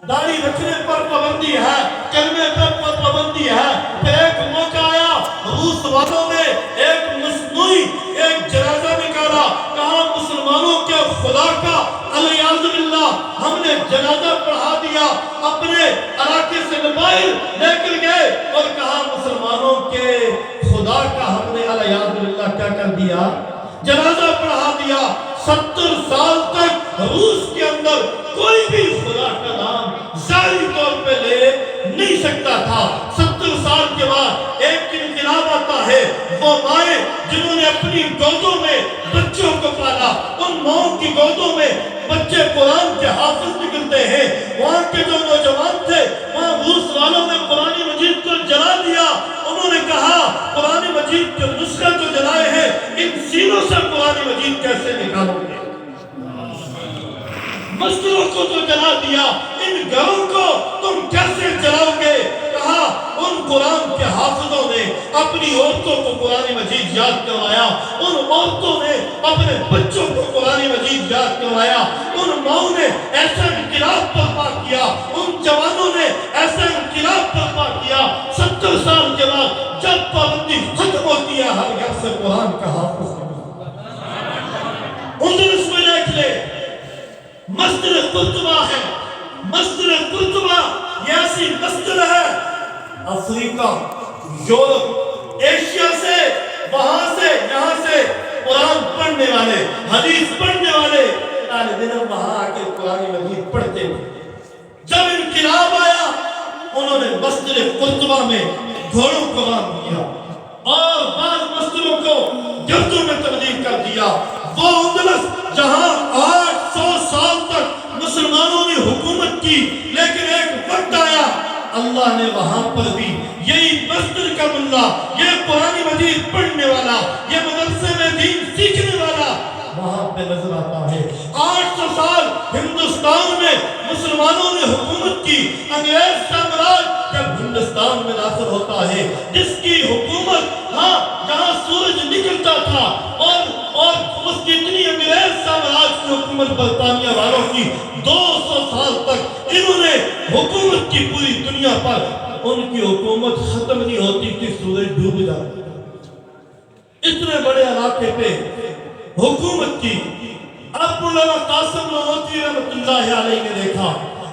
दाढ़ी रखने पर पाबंदी है, कलमे पर पाबंदी है। फिर एक मौका आया, रूस वालों ने एक मसनूई एक जनाजा निकाला, कहा मुसलमानों के खुदा का अल्लाह, हमने जनाजा पढ़ा दिया। अपने इलाके से मोबाइल लेकर गए और कहा मुसलमानों के खुदा का हमने अल्लाह क्या कर दिया, जनाजा पढ़ा दिया। 70 साल तक रूस के अंदर कोई भी खुदा का नाम जाहिर तौर पे ले नहीं सकता था। 70 साल के बाद एक इनकलाब आता है। वो माए जिन्होंने अपनी गोदों में बच्चों को पाला, उन माओं की गोदों में बच्चे कुरान के हाफिज निकलते हैं। वहाँ के जो नौजवान थे, वहाँ रूस वालों ने कुरान मजीद को जला दिया। उन्होंने कहा कुरान मजीद के नुस्खे तो जलाए हैं, इन सीनों से कुरान मजीद कैसे निकालोगे? मस्जिदों को तो जला दिया, इन घरों को तुम कैसे जलाओगे? कहा उन कुरान के हाफिजों ने अपनी औरतों को कुरान मजीद याद करवाया, उन औरतों ने अपने बच्चों को कुरान मजीद याद करवाया, उन माओं ने ऐसा इनकलाब बर्पा किया, उन जवानों ने ऐसा इनकलाब बर्पा किया। 70 साल के बाद जब पाबंदी खत्म होती है, हर घर से कुरान का हाफिज उनसे में देख ले। मस्जिद कुर्तुबा है, मस्जिद कुर्तुबा ये ऐसी मस्जिद है, अफ्रीका, यूरोप, एशिया से, वहां से, यहाँ से कुरान पढ़ने वाले, हदीस पढ़ने वाले तालिब इल्म वहां आके कुरान मजीद पढ़ते थे। जब इनकलाब आया, उन्होंने मस्जिद कुर्तुबा में घोड़ों को बांध दिया और बाद मस्जिदों को गिरदों में तब्दील कर दिया। वो अंदलस जहां 800 साल तक मुसलमानों ने हुकूमत की, लेकिन एक वक्त आया अल्लाह ने वहां पर भी यही मस्जिद का मुल्ला, ये कुरान मजीद पढ़ने वाला, ये मदरसे में दीन सीखने वाला वहां पे नजर आता है। 800 साल हिंदुस्तान में मुसलमानों ने हुकूमत की। अंग्रेज साम्राज्य जब हिंदुस्तान में दाखिल होता है, जिसकी हुकूमत जहां सूरज निकलता था और उसकी इतनी अंग्रेज साम्राज्य की हुकूमत बरतानिया वालों की 200 साल तक इन्होंने हुकूमत की पूरी दुनिया पर, उनकी हुकूमत खत्म नहीं होती थी, सूरज डूब जाता। इतने बड़े इलाके पे हुकूमत की। अब मौलाना कासिम ननौतवी रहमतुल्लाह अलैह ने देखा,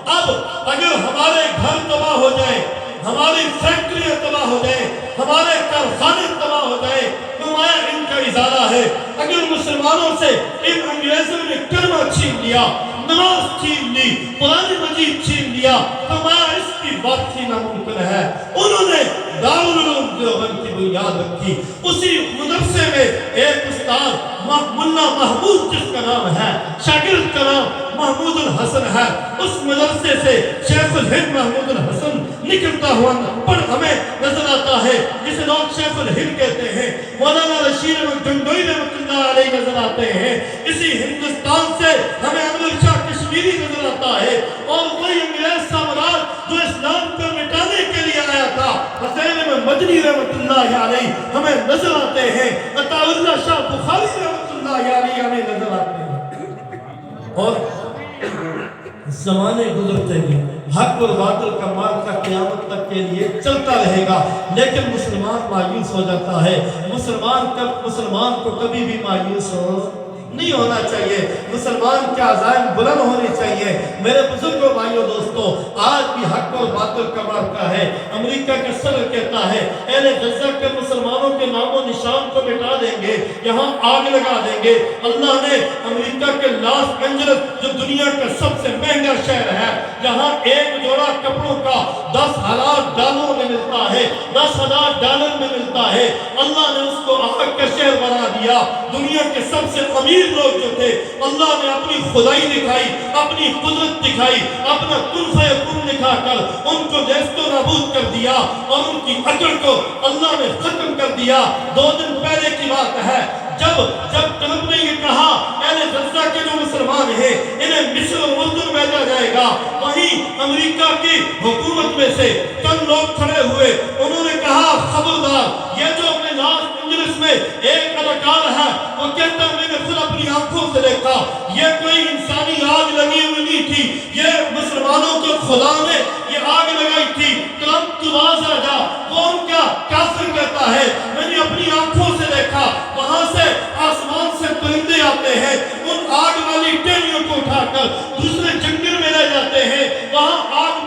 अब अगर हमारे घर तबाह हो जाए, हमारी फैक्ट्रियां तबाह हो जाए, हमारे कारखाने तबाह हो जाए, तो माया इनका इजारा है। अगर मुसलमानों से इन अंग्रेजों ने कलमा छीन लिया, नमाज छीन ली, कुरान मजीद छीन लिया, तो माया इसकी वापसी नामुमकिन है। उन्होंने दारुल उलूम देवबंद की बुनियाद रखी। उसी मदरसे में एक उस्ताद मुल्ला महमूद, जिसका नाम है, शागिर्द का नाम महमूदुल हसन है, उस मदरसे से शेखुल हिंद महमूदुल हसन निकलता हुआ पर हमें नजर आता है, जिसे लोग शेखुल हिंद कहते हैं। मौलाना रशीद गंगोई रहमतुल्लाह अलैह नजर आते हैं। इसी हिंदुस्तान से हमें अमीर शाह कश्मीरी नजर आता है, और वही अंग्रेज साम्राज्य जो इस्लाम को मिटाने के लिए आया था, हुसैन मदनी रहमतुल्लाह अलैह हमें नजर आते हैं। अताउल्लाह शाह बुखारी रहमतुल्लाह अलैह हमें नजर आते हैं। और ज़माने गुजरते हैं, हक और बातिल का मार्का क़यामत तक के लिए चलता रहेगा, लेकिन मुसलमान मायूस हो जाता है। मुसलमान को कभी भी मायूस नहीं होना चाहिए। मुसलमान के अज़ाइम बुलंद होने चाहिए। मेरे बुजुर्गों, भाइयों, दोस्तों, आज भी हक और बातिल का मार्का है। अमेरिका का सदर कहता है अहले गज़ा के मुसलमानों के नामो निशान को मिटा देंगे, यहाँ आग लगा देंगे। अल्लाह ने अमेरिका के लॉस एंजलिस, जो दुनिया का सबसे महंगा शहर है, जहाँ एक जोड़ा कपड़ों का $10,000 में मिलता है, $10,000 में मिलता है, अल्लाह ने उसको आग का शहर बना दिया। दुनिया के सबसे अमीर लोग जो थे, अल्लाह ने अपनी खुदाई दिखाई, अपनी कुदरत दिखाई, अपना कुन फयकुन दिखाकर उनको नेस्तो नाबूद कर दिया, और उनकी अकड़ को अल्लाह ने खत्म कर दिया। 2 दिन पहले की बात है, जब ट्रंप ने ये कहा अहले गज़ा के जो मुसलमान हैं इन्हें मिस्र और उर्दू भेजा जाएगा, वहीं अमेरिका की हुकूमत में से चंद लोग खड़े हुए, उन्होंने कहा खबरदार, ये जो अपने लॉस एंजलिस में एक कलाकार है, वो कहता है मैंने खुद अपनी आंखों से देखा, ये कोई انسانی آگ لگی ہوئی نہیں تھی، یہ مسلمانوں کو خدا نے یہ آگ لگائی تھی۔ کام تباز آجا، قوم کا کافر کہتا ہے، میں نے اپنی آنکھوں سے دیکھا، وہاں سے آسمان سے پرندے آتے ہیں، ان آگ والی ٹہنیوں کو اٹھا کر دوسرے جنگل میں لے جاتے ہیں، وہاں آگ